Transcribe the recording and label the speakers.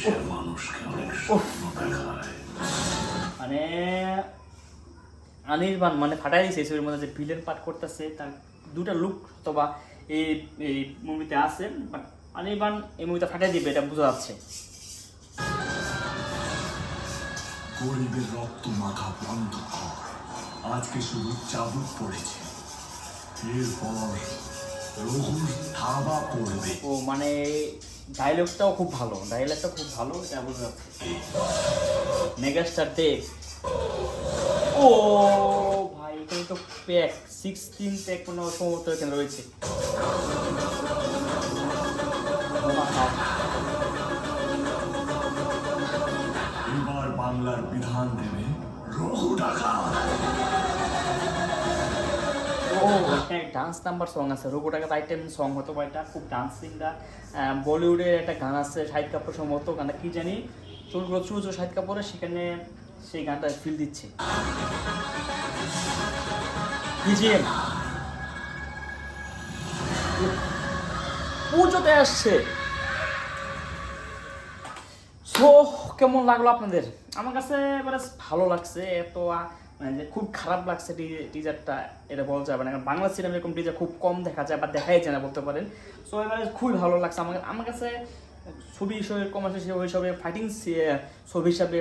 Speaker 1: দেশের মানুষকে অনেক স্বপ্ন দেখায়।
Speaker 2: মানে অনির্বাণ মানে ফাটাই দিয়েছে ছবির মধ্যে যে ভিলেন পাঠ করতেছে তার দুটা লুক অথবা এই এই মুভিতে আছে, বাট অনির্বাণ এই মুভিতে ফাটাই দিবে এটা বোঝা যাচ্ছে।
Speaker 1: গরিবের রক্ত মাখা বন্ধ কর, আজকে শুধু চাবুক পড়েছে, এরপর রঘুর থাবা পড়বে।
Speaker 2: ও মানে ডায়লগটাও খুব ভালো, ডায়লগটা খুব ভালো, এটা বোঝা যাচ্ছে। মেগাস্টার দেব, ও ভাই এখানে তো প্যাক 16 প্যাক কোনো সম্ভবত এখানে রয়েছে।
Speaker 1: এবার বাংলার বিধান দেবে রঘু ডাকাত।
Speaker 2: ও এখানে ডান্স নাম্বার সং আছে, রঘু ডাকাত আইটেম সং হতো বা এটা খুব ডান্সিংটা। বলিউডের একটা গান আছে শাহিদ কাপুর সম্ভবত, গানটা কি জানি, চুলগুলো চুল চুল শাহিদ কাপুরের, সেখানে সেই গানটা ফিল দিচ্ছে। বিজিএম পুজোতে আসছে। সো কেমন লাগলো আপনাদের? আমার কাছে এবারে ভালো লাগছে, এত মানে যে খুব খারাপ লাগছে টিজারটা এটা বলা যাবে না, কারণ বাংলা সিনেমা এরকম টিজার খুব কম দেখা যায় বা দেখাই যায় না বলতে পারেন। সো এবারে খুবই ভালো লাগছে আমার কাছে ছবি হিসেবে, কমার্শিয়াল হিসেবে, ফাইটিং ছবি হিসাবে